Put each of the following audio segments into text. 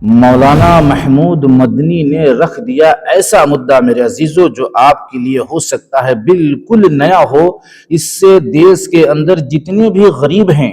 مولانا محمود مدنی نے رکھ دیا ایسا مدعا میرے عزیزو جو آپ کے لیے ہو سکتا ہے بالکل نیا ہو۔ اس سے دیش کے اندر جتنے بھی غریب ہیں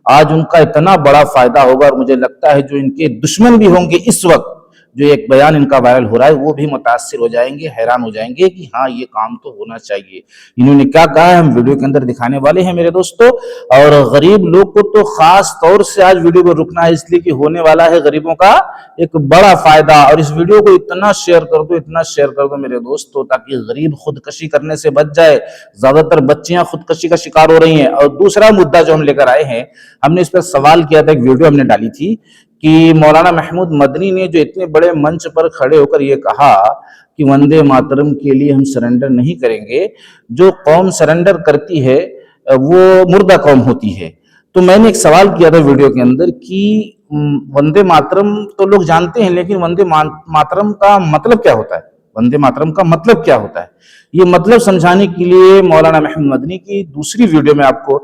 آج ان کا اتنا بڑا فائدہ ہوگا، اور مجھے لگتا ہے جو ان کے دشمن بھی ہوں گے اس وقت جو ایک بیان ان کا وائرل ہو رہا ہے وہ بھی متاثر ہو جائیں گے، حیران ہو جائیں گے کہ ہاں یہ کام تو ہونا چاہیے۔ انہوں نے کیا کہا ہے ہم ویڈیو کے اندر دکھانے والے ہیں میرے دوستو، اور غریب لوگ کو تو خاص طور سے آج ویڈیو کو رکنا ہے، اس لیے کہ ہونے والا ہے غریبوں کا ایک بڑا فائدہ۔ اور اس ویڈیو کو اتنا شیئر کر دو میرے دوستو تاکہ غریب خودکشی کرنے سے بچ جائے۔ زیادہ تر بچیاں خودکشی کا شکار ہو رہی ہیں۔ اور دوسرا مدعا جو ہم لے کر آئے ہیں، ہم نے اس پر سوال کیا تھا، ایک ویڈیو ہم نے ڈالی تھی کہ مولانا محمود مدنی نے جو اتنے بڑے منچ پر کھڑے ہو کر یہ کہا کہ وندے ماترم کے لیے ہم سرنڈر نہیں کریں گے، جو قوم سرنڈر کرتی ہے وہ مردہ قوم ہوتی ہے۔ تو میں نے ایک سوال کیا تھا ویڈیو کے اندر کہ وندے ماترم تو لوگ جانتے ہیں لیکن وندے ماترم کا مطلب کیا ہوتا ہے؟ وندے ماترم کا مطلب کیا ہوتا ہے؟ یہ مطلب سمجھانے کے لیے مولانا محمود مدنی کی دوسری ویڈیو میں آپ کو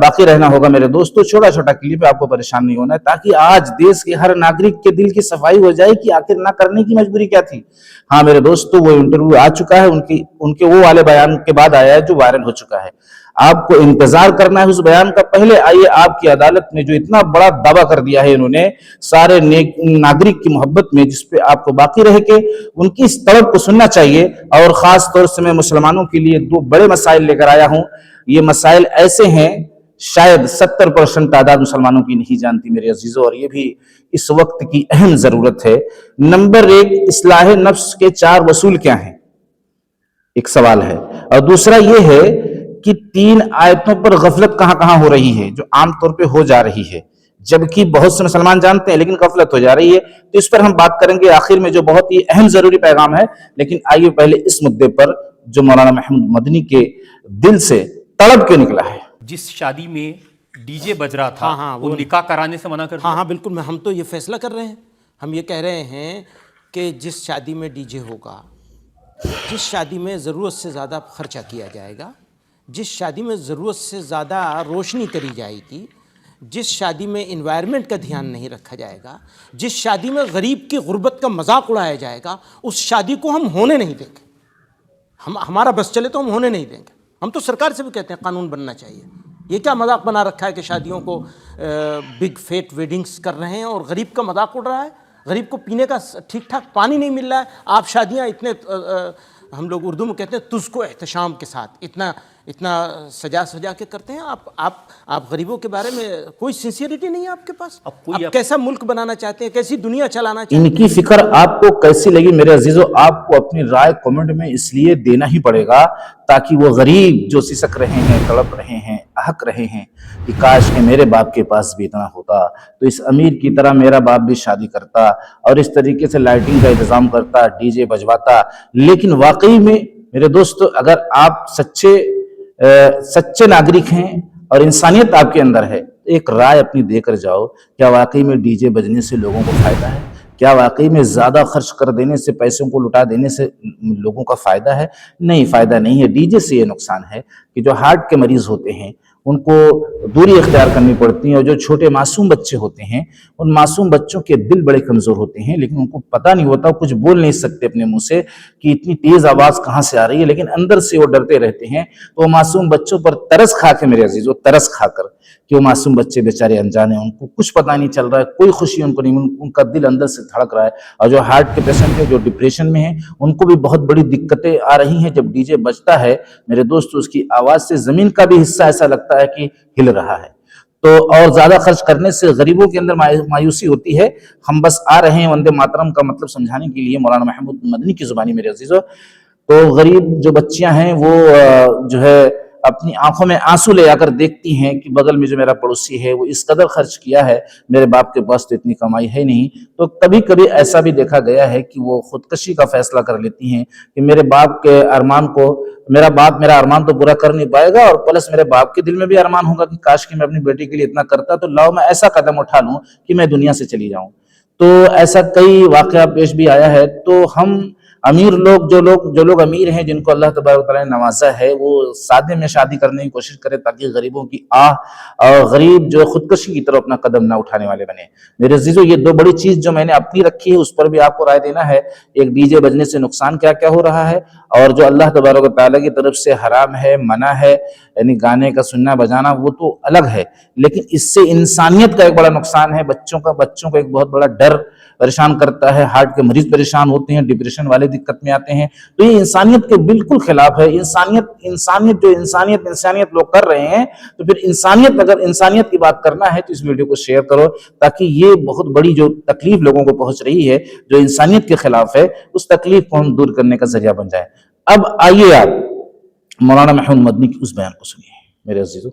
باقی رہنا ہوگا میرے دوستو۔ چھوٹا چھوٹا کلپ ہے، آپ کو پریشان نہیں ہونا ہے تاکہ آج دیش کے ہر ناگرک کے دل کی صفائی ہو جائے کہ آخر نہ کرنے کی مجبوری کیا تھی۔ ہاں میرے دوستو، وہ انٹرویو آ چکا ہے، ان کے وہ والے بیان کے بعد آیا ہے جو وائرل ہو چکا ہے۔ آپ کو انتظار کرنا ہے اس بیان کا۔ پہلے آئیے آپ کی عدالت میں جو اتنا بڑا دعویٰ کر دیا ہے انہوں نے سارے ناگرک کی محبت میں، جس پہ آپ کو باقی رہ کے ان کی اس طلب کو سننا چاہیے۔ اور خاص طور سے میں مسلمانوں کے لیے دو بڑے مسائل لے کر آیا ہوں۔ یہ مسائل ایسے ہیں شاید 70% تعداد مسلمانوں کی نہیں جانتی میرے عزیزو، اور یہ بھی اس وقت کی اہم ضرورت ہے۔ نمبر 1، اصلاح نفس کے 4 اصول کیا ہیں؟ ایک سوال ہے۔ اور دوسرا یہ ہے کہ 3 آیتوں پر غفلت کہاں کہاں ہو رہی ہے جو عام طور پہ ہو جا رہی ہے، جبکہ بہت سے مسلمان جانتے ہیں لیکن غفلت ہو جا رہی ہے۔ تو اس پر ہم بات کریں گے آخر میں، جو بہت ہی اہم ضروری پیغام ہے۔ لیکن آئیے پہلے اس مدعے پر جو مولانا محمود مدنی کے دل سے تڑپ کے نکلا ہے۔ جس شادی میں ڈی جے بج رہا تھا وہ نکاح کرانے سے منع کر دیا۔ ہاں بالکل، ہم تو یہ فیصلہ کر رہے ہیں، ہم یہ کہہ رہے ہیں کہ جس شادی میں ڈی جے ہوگا، جس شادی میں ضرورت سے زیادہ خرچہ کیا جائے گا، جس شادی میں ضرورت سے زیادہ روشنی کری جائے گی، جس شادی میں انوائرمنٹ کا دھیان نہیں رکھا جائے گا، جس شادی میں غریب کی غربت کا مذاق اڑایا جائے گا، اس شادی کو ہم ہونے نہیں دیں گے۔ ہمارا بس چلے تو ہم ہونے نہیں دیں گے۔ ہم تو سرکار سے بھی کہتے ہیں قانون بننا چاہیے۔ یہ کیا مذاق بنا رکھا ہے کہ شادیوں کو بگ فیٹ ویڈنگز کر رہے ہیں اور غریب کا مذاق اڑ رہا ہے، غریب کو پینے کا ٹھیک ٹھاک پانی نہیں مل رہا ہے۔ آپ شادیاں اتنے ہم لوگ اردو میں کہتے ہیں تجھ کو احتشام کے ساتھ اتنا سجا کے کرتے ہیں۔ آپ غریبوں کے بارے میں کوئی سنسیئرٹی نہیں ہے آپ کے پاس۔ آپ کیسا ملک بنانا چاہتے ہیں، کیسی دنیا چلانا چاہتے ہیں؟ ان کی فکر آپ کو کیسی لگی میرے عزیزو؟ آپ کو اپنی رائے کمنٹ میں اس لیے دینا ہی پڑے گا تاکہ وہ غریب جو سسک رہے ہیں، تڑپ رہے ہیں، اہک رہے ہیں کہ کاش کہ میرے باپ کے پاس بھی اتنا ہوتا تو اس امیر کی طرح میرا باپ بھی شادی کرتا اور اس طریقے سے لائٹنگ کا انتظام کرتا، ڈی جے بجواتا۔ لیکن واقعی میں میرے دوستو، اگر آپ سچے ناگرک ہیں اور انسانیت آپ کے اندر ہے، ایک رائے اپنی دے کر جاؤ۔ کیا واقعی میں ڈی جے بجنے سے لوگوں کو فائدہ ہے؟ کیا واقعی میں زیادہ خرچ کر دینے سے، پیسوں کو لٹا دینے سے لوگوں کا فائدہ ہے؟ نہیں، فائدہ نہیں ہے۔ ڈی جے سے یہ نقصان ہے کہ جو ہارٹ کے مریض ہوتے ہیں ان کو دوری اختیار کرنی پڑتی ہے، اور جو چھوٹے معصوم بچے ہوتے ہیں ان معصوم بچوں کے دل بڑے کمزور ہوتے ہیں، لیکن ان کو پتہ نہیں ہوتا، کچھ بول نہیں سکتے اپنے منہ سے کہ اتنی تیز آواز کہاں سے آ رہی ہے، لیکن اندر سے وہ ڈرتے رہتے ہیں۔ تو وہ معصوم بچوں پر ترس کھا کے میرے عزیزو، ترس کھا کر کہ وہ معصوم بچے بیچارے انجانے، ان کو کچھ پتہ نہیں چل رہا ہے، کوئی خوشی ان کو نہیں، ان کا دل اندر سے دھڑک رہا ہے۔ اور جو ہارٹ کے پیشنٹ ہیں، جو ڈپریشن میں ہیں، ان کو بھی بہت بڑی دقتیں آ رہی ہیں۔ جب ڈی جے بجتا ہے میرے دوست، اس کی آواز سے زمین کا بھی حصہ ایسا لگتا ہے کہ ہل رہا ہے۔ تو اور زیادہ خرچ کرنے سے غریبوں کے اندر مایوسی ہوتی ہے۔ ہم بس آ رہے ہیں وندے ماترم کا مطلب سمجھانے کے لیے مولانا محمود مدنی کی زبانی میرے عزیزو۔ تو غریب جو بچیاں ہیں وہ جو ہے اپنی آنکھوں میں آنسو لے آ کر دیکھتی ہیں کہ بغل میں جو میرا پڑوسی ہے وہ اس قدر خرچ کیا ہے، میرے باپ کے پاس تو اتنی کمائی ہے نہیں۔ تو کبھی کبھی ایسا بھی دیکھا گیا ہے کہ وہ خودکشی کا فیصلہ کر لیتی ہیں کہ میرے باپ کے ارمان کو، میرا باپ میرا ارمان تو پورا کر نہیں پائے گا، اور پلس میرے باپ کے دل میں بھی ارمان ہوگا کہ کاش کہ میں اپنی بیٹی کے لیے اتنا کرتا، تو لاؤ میں ایسا قدم اٹھا لوں کہ میں دنیا سے چلی جاؤں۔ تو ایسا کئی واقعہ پیش بھی آیا ہے۔ تو ہم امیر لوگ جو لوگ امیر ہیں، جن کو اللہ تبارک و تعالیٰ نے نوازا ہے، وہ سادے میں شادی کرنے کی کوشش کرے تاکہ غریبوں کی اور غریب جو خودکشی کی طرف اپنا قدم نہ اٹھانے والے بنے۔ میرے عزیزو، یہ دو بڑی چیز جو میں نے اپنی رکھی ہے اس پر بھی آپ کو رائے دینا ہے۔ ایک ڈی جے بجنے سے نقصان کیا کیا ہو رہا ہے، اور جو اللہ تبارک و تعالیٰ کی طرف سے حرام ہے، منع ہے، یعنی گانے کا سننا بجانا، وہ تو الگ ہے، لیکن اس سے انسانیت کا ایک بڑا نقصان ہے۔ بچوں کو ایک بہت بڑا ڈر پریشان کرتا ہے، ہارٹ کے مریض پریشان ہوتے ہیں، ڈپریشن والے دقت میں آتے ہیں، تو یہ انسانیت کے بالکل خلاف ہے۔ انسانیت لوگ کر رہے ہیں، تو پھر اگر انسانیت کی بات کرنا ہے تو اس ویڈیو کو شیئر کرو، تاکہ یہ بہت بڑی جو تکلیف لوگوں کو پہنچ رہی ہے جو انسانیت کے خلاف ہے، اس تکلیف کو ہم دور کرنے کا ذریعہ بن جائے۔ اب آئیے آپ مولانا محمود مدنی کی اس بیان کو سنیے میرے عزیزو۔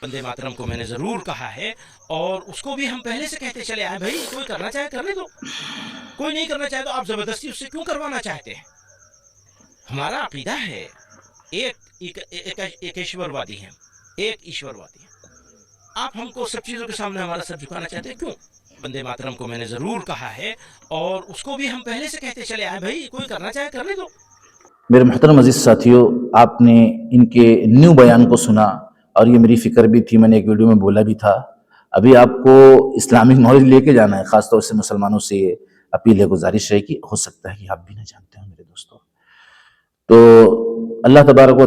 وندے ماترم کو میں نے ضرور کہا ہے، اور اس کو بھی ہم پہلے سے کہتے چلے آئے، بھائی کوئی کرنا چاہے کرنے دو، کوئی نہیں کرنا چاہے تو آپ زبردستی اس سے کیوں کروانا چاہتے ہیں؟ ہمارا عقیدہ ہے ایک ایشور وادی ہے، ایک ایشور وادی ہے۔ آپ ہم کو سب چیزوں کے سامنے ہمارا سر جھکانا چاہتے ہیں، کیوں؟ وندے ماترم کو میں نے ضرور کہا ہے، اور اس کو بھی ہم پہلے سے کہتے چلے آئے، بھائی کوئی کرنا چاہے کرنے دو۔ میرے محترم عزیز ساتھیوں، آپ نے ان کے نیو بیان کو سنا، اور یہ میری فکر بھی تھی، میں نے ایک ویڈیو میں بولا بھی تھا۔ ابھی آپ کو اسلامک نالج لے کے جانا ہے، خاص طور سے مسلمانوں سے یہ اپیل ہے، گزارش ہے کہ ہو سکتا ہے کہ آپ بھی نہ جانتے ہوں میرے دوستوں۔ تو اللہ تبارک و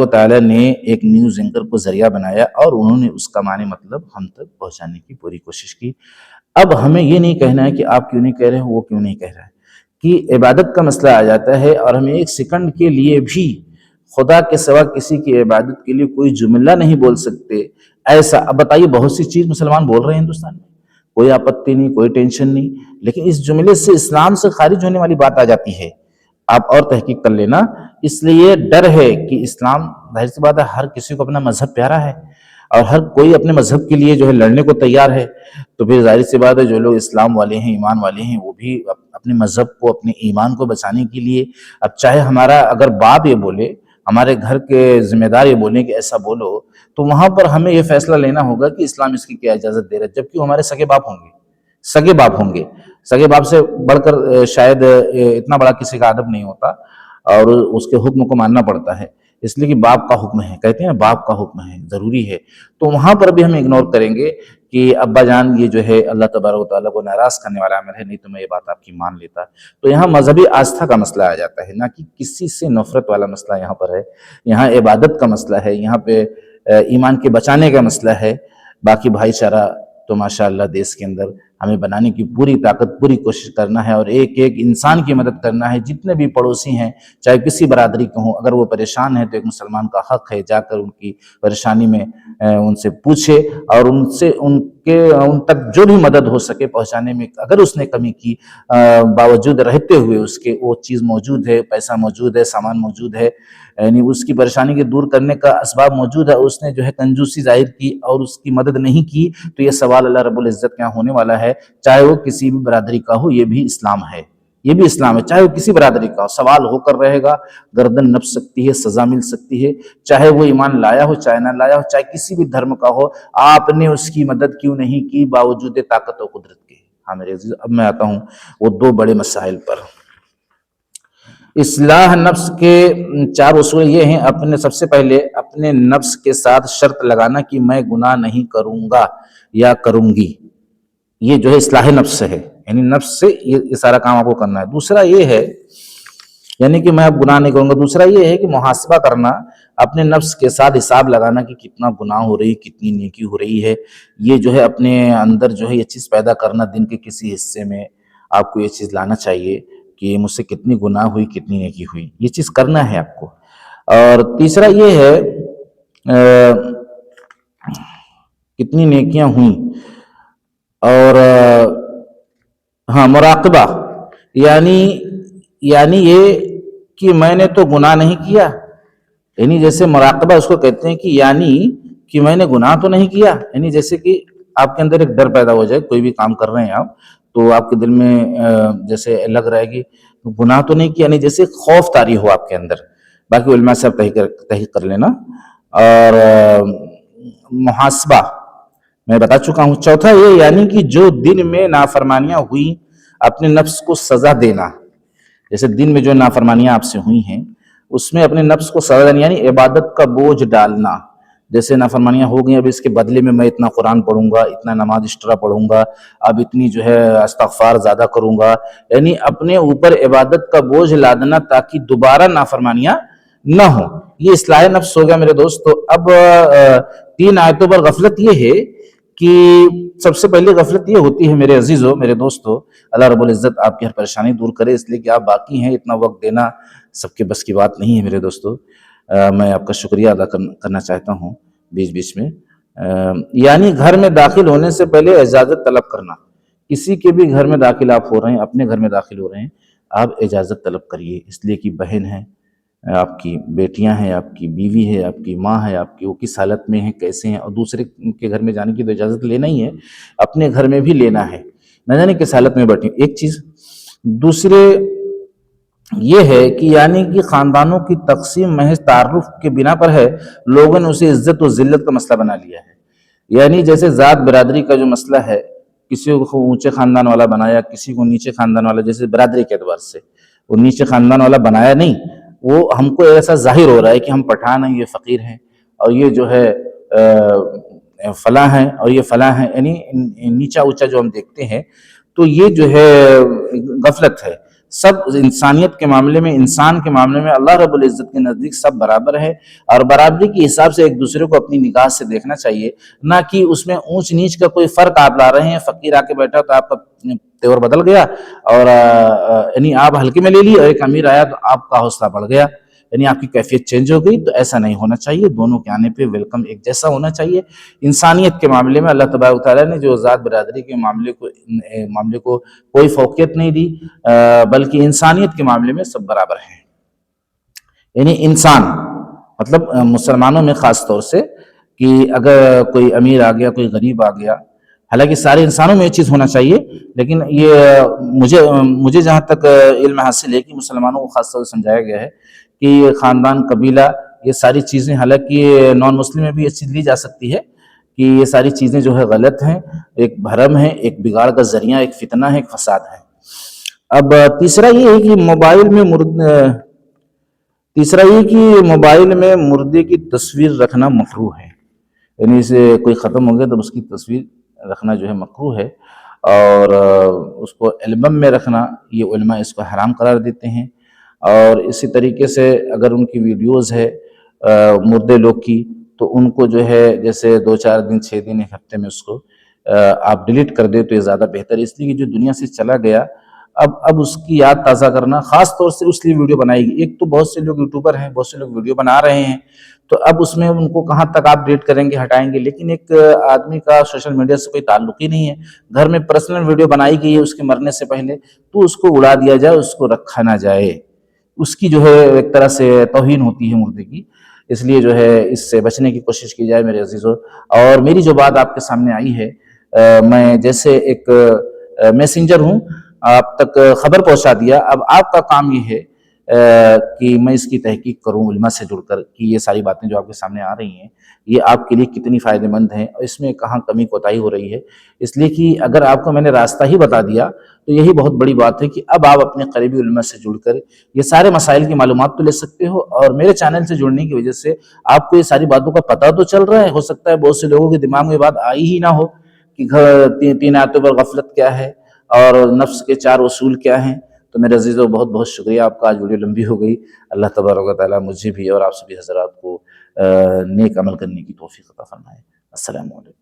تعالیٰ نے ایک نیوز اینکر کو ذریعہ بنایا، اور انہوں نے اس کا معنی مطلب ہم تک پہنچانے کی پوری کوشش کی۔ اب ہمیں یہ نہیں کہنا ہے کہ آپ کیوں نہیں کہہ رہے ہیں، وہ کیوں نہیں کہہ رہا ہے، کہ عبادت کا مسئلہ آ جاتا ہے، اور ہمیں ایک سیکنڈ کے لیے بھی خدا کے سوا کسی کی عبادت کے لیے کوئی جملہ نہیں بول سکتے ایسا۔ اب بتائیے، بہت سی چیز مسلمان بول رہے ہیں ہندوستان میں، کوئی آپتی نہیں، کوئی ٹینشن نہیں، لیکن اس جملے سے اسلام سے خارج ہونے والی بات آ جاتی ہے۔ آپ اور تحقیق کر لینا۔ اس لیے ڈر ہے کہ اسلام، ظاہر سی بات ہے، ہر کسی کو اپنا مذہب پیارا ہے، اور ہر کوئی اپنے مذہب کے لیے جو ہے لڑنے کو تیار ہے، تو پھر ظاہر سی بات ہے جو لوگ اسلام والے ہیں، ایمان والے ہیں، وہ بھی اپنے مذہب کو، اپنے ایمان کو بچانے کے لیے، اب چاہے ہمارا اگر باپ یہ بولے، ہمارے گھر کے ذمہ دار یہ بولیں کہ ایسا بولو، تو وہاں پر ہمیں یہ فیصلہ لینا ہوگا کہ اسلام اس کی کیا اجازت دے رہا ہے، جبکہ وہ ہمارے سگے باپ ہوں گے۔ سگے باپ سے بڑھ کر شاید اتنا بڑا کسی کا ادب نہیں ہوتا، اور اس کے حکم کو ماننا پڑتا ہے، اس لیے کہ باپ کا حکم ہے، کہتے ہیں باپ کا حکم ہے، ضروری ہے۔ تو وہاں پر بھی ہم اگنور کریں گے کہ ابا جان یہ جو ہے اللہ تبارک و تعالیٰ کو ناراض کرنے والا عمل ہے، نہیں تو میں یہ بات آپ کی مان لیتا۔ تو یہاں مذہبی آستھا کا مسئلہ آ جاتا ہے، نہ کہ کسی سے نفرت والا مسئلہ یہاں پر ہے۔ یہاں عبادت کا مسئلہ ہے، یہاں پہ ایمان کے بچانے کا مسئلہ ہے۔ باقی بھائی چارہ تو ماشاءاللہ دیس کے اندر ہمیں بنانے کی پوری طاقت، پوری کوشش کرنا ہے، اور ایک ایک انسان کی مدد کرنا ہے، جتنے بھی پڑوسی ہیں، چاہے کسی برادری کے ہوں، اگر وہ پریشان ہیں تو ایک مسلمان کا حق ہے جا کر ان کی پریشانی میں ان سے پوچھے، اور ان تک جو بھی مدد ہو سکے پہنچانے میں، اگر اس نے کمی کی، باوجود رہتے ہوئے اس کے وہ چیز موجود ہے، پیسہ موجود ہے، سامان موجود ہے، یعنی اس کی پریشانی کے دور کرنے کا اسباب موجود ہے، اس نے جو ہے کنجوسی ظاہر کی اور اس کی مدد نہیں کی، تو یہ سوال اللہ رب العزت کے یہاں ہونے والا ہے، چاہے وہ کسی بھی برادری کا ہو۔ یہ بھی اسلام ہے، یہ بھی اسلام ہے، چاہے وہ کسی برادری کا ہو، سوال ہو کر رہے گا، گردن نپ سکتی ہے، سزا مل سکتی ہے، چاہے وہ ایمان لایا ہو، چاہے نہ لایا ہو، چاہے کسی بھی دھرم کا ہو، آپ نے اس کی مدد کیوں نہیں کی باوجود طاقت و قدرت کے۔ ہاں میرے عزیز، اب میں آتا ہوں وہ دو بڑے مسائل پر۔ اصلاح نفس کے 4 اصول یہ ہیں، سب سے پہلے اپنے نفس کے ساتھ شرط لگانا کہ میں گناہ نہیں کروں گا یا کروں گی، یہ جو ہے اصلاح نفس ہے، یعنی نفس سے یہ سارا کام آپ کو کرنا ہے۔ دوسرا یہ ہے، یعنی کہ میں اب گناہ نہیں کروں گا۔ دوسرا یہ ہے کہ محاسبہ کرنا، اپنے نفس کے ساتھ حساب لگانا کہ کتنا گناہ ہو رہی، کتنی نیکی ہو رہی ہے، یہ جو ہے اپنے اندر جو ہے یہ چیز پیدا کرنا، دن کے کسی حصے میں آپ کو یہ چیز لانا چاہیے کہ مجھ سے کتنی گناہ ہوئی، کتنی نیکی ہوئی، یہ چیز کرنا ہے آپ کو۔ اور تیسرا یہ ہے کتنی نیکیاں ہوئیں، اور ہاں مراقبہ، یعنی یہ کہ میں نے تو گناہ نہیں کیا، یعنی جیسے مراقبہ اس کو کہتے ہیں کہ یعنی کہ میں نے گناہ تو نہیں کیا، یعنی جیسے کہ آپ کے اندر ایک ڈر پیدا ہو جائے، کوئی بھی کام کر رہے ہیں آپ تو آپ کے دل میں جیسے لگ رہا ہے کہ گناہ تو نہیں کیا، یعنی جیسے خوف طاری ہو آپ کے اندر۔ باقی علماء سے آپ تحقیق کر لینا۔ اور محاسبہ میں بتا چکا ہوں۔ چوتھا یہ یعنی کہ جو دن میں نافرمانیاں ہوئی اپنے نفس کو سزا دینا، جیسے دن میں جو نافرمانیاں آپ سے ہوئی ہیں اس میں اپنے نفس کو سزا دینا، یعنی عبادت کا بوجھ ڈالنا. جیسے نافرمانیاں ہو گئی، اب اس کے بدلے میں اتنا قرآن پڑھوں گا، اتنا نماز ایکسٹرا پڑھوں گا، اب اتنی جو ہے استغفار زیادہ کروں گا، یعنی اپنے اوپر عبادت کا بوجھ لادنا تاکہ دوبارہ نافرمانیاں نہ ہوں. یہ اصلاح نفس ہو گیا میرے دوست. تو اب 3 آیتوں پر غفلت یہ ہے کہ سب سے پہلے غفلت یہ ہوتی ہے میرے عزیزو، میرے دوستو، اللہ رب العزت آپ کی ہر پریشانی دور کرے، اس لیے کہ آپ باقی ہیں، اتنا وقت دینا سب کے بس کی بات نہیں ہے میرے دوستو. میں آپ کا شکریہ ادا کرنا چاہتا ہوں بیچ بیچ میں. یعنی گھر میں داخل ہونے سے پہلے اجازت طلب کرنا. کسی کے بھی گھر میں داخل آپ ہو رہے ہیں، اپنے گھر میں داخل ہو رہے ہیں، آپ اجازت طلب کریے، اس لیے کہ بہن ہے، آپ کی بیٹیاں ہیں، آپ کی بیوی ہے، آپ کی ماں ہے، آپ کی وہ کس حالت میں ہیں، کیسے ہیں، اور دوسرے کے گھر میں جانے کی تو اجازت لینا ہی ہے، اپنے گھر میں بھی لینا ہے، نہ جانے کس حالت میں بیٹھے. ایک چیز. دوسرے یہ ہے کہ یعنی کہ خاندانوں کی تقسیم محض تعارف کے بنا پر ہے، لوگوں نے اسے عزت و ذلت کا مسئلہ بنا لیا ہے. یعنی جیسے ذات برادری کا جو مسئلہ ہے، کسی کو اونچے خاندان والا بنایا، کسی کو نیچے خاندان والا، جیسے برادری کے اعتبار سے وہ نیچے خاندان والا بنایا نہیں، وہ ہم کو ایسا ظاہر ہو رہا ہے کہ ہم پٹھان ہیں، یہ فقیر ہیں، اور یہ جو ہے فلاں ہیں، اور یہ فلاں ہیں، یعنی نیچا اونچا جو ہم دیکھتے ہیں، تو یہ جو ہے غفلت ہے. سب انسانیت کے معاملے میں، انسان کے معاملے میں اللہ رب العزت کے نزدیک سب برابر ہے، اور برابری کے حساب سے ایک دوسرے کو اپنی نگاہ سے دیکھنا چاہیے، نہ کہ اس میں اونچ نیچ کا کوئی فرق آپ لا رہے ہیں. فقیر آ کے بیٹھا تو آپ کا تیور بدل گیا، اور یعنی آپ ہلکے میں لے لی، اور ایک امیر آیا تو آپ کا حوصلہ بڑھ گیا، یعنی آپ کی کیفیت چینج ہو گئی. تو ایسا نہیں ہونا چاہیے، دونوں کے آنے پہ ویلکم ایک جیسا ہونا چاہیے. انسانیت کے معاملے میں اللہ تبارک و تعالیٰ نے جو ذات برادری کے معاملے کو کوئی فوقیت نہیں دی، بلکہ انسانیت کے معاملے میں سب برابر ہیں. یعنی انسان مطلب مسلمانوں میں خاص طور سے، کہ اگر کوئی امیر آ گیا، کوئی غریب آ گیا، حالانکہ سارے انسانوں میں یہ چیز ہونا چاہیے، لیکن یہ مجھے جہاں تک علم حاصل ہے کہ مسلمانوں کو خاص طور سے سمجھایا گیا ہے کہ خاندان، قبیلہ، یہ ساری چیزیں، حالانکہ نان مسلم میں بھی یہ چیز لی جا سکتی ہے کہ یہ ساری چیزیں جو ہے غلط ہیں، ایک بھرم ہے، ایک بگاڑ کا ذریعہ، ایک فتنہ ہے، ایک فساد ہے. اب تیسرا یہ ہے کہ موبائل میں مردے کی تصویر رکھنا مکروہ ہے. یعنی اسے کوئی ختم ہو گیا تو اس کی تصویر رکھنا جو ہے مکروہ ہے، اور اس کو البم میں رکھنا، یہ علماء اس کو حرام قرار دیتے ہیں. اور اسی طریقے سے اگر ان کی ویڈیوز ہے مردے لوگ کی، تو ان کو جو ہے جیسے 2-4 دن، 6 دن، 1 ہفتے میں اس کو آپ ڈیلیٹ کر دیں تو یہ زیادہ بہتر ہے. اس لیے کہ جو دنیا سے چلا گیا، اب اس کی یاد تازہ کرنا، خاص طور سے اس لیے ویڈیو بنائے گی. ایک تو بہت سے لوگ یوٹیوبر ہیں، بہت سے لوگ ویڈیو بنا رہے ہیں، تو اب اس میں ان کو کہاں تک آپ ڈیلیٹ کریں گے، ہٹائیں گے. لیکن ایک آدمی کا سوشل میڈیا سے کوئی تعلق ہی نہیں ہے، گھر میں پرسنل ویڈیو بنائی گئی ہے اس کے مرنے سے پہلے، تو اس کو اڑا دیا جائے، اس کو رکھا نہ جائے. اس کی جو ہے ایک طرح سے توہین ہوتی ہے مردے کی. اس لیے جو ہے اس سے بچنے کی کوشش کی جائے میرے عزیزو. اور میری جو بات آپ کے سامنے آئی ہے، میں جیسے ایک میسنجر ہوں، آپ تک خبر پہنچا دیا. اب آپ کا کام یہ ہے کہ میں اس کی تحقیق کروں علماء سے جڑ کر، کہ یہ ساری باتیں جو آپ کے سامنے آ رہی ہیں یہ آپ کے لیے کتنی فائدہ مند ہیں، اور اس میں کہاں کمی کوتاہی ہو رہی ہے. اس لیے کہ اگر آپ کو میں نے راستہ ہی بتا دیا تو یہی بہت بڑی بات ہے کہ اب آپ اپنے قریبی علماء سے جڑ کر یہ سارے مسائل کی معلومات تو لے سکتے ہو. اور میرے چینل سے جڑنے کی وجہ سے آپ کو یہ ساری باتوں کا پتہ تو چل رہا ہے. ہو سکتا ہے بہت سے لوگوں کے دماغ میں یہ بات آئی ہی نہ ہو کہ 3 آیتوں پر غفلت کیا ہے اور نفس کے 4 اصول کیا ہیں. تو میرے عزیزو بہت بہت شکریہ آپ کا. آج ویڈیو لمبی ہو گئی. اللہ تبارک و تعالیٰ مجھے بھی اور آپ سبھی حضرات کو نیک عمل کرنے کی توفیق عطا فرمائے. السلام علیکم.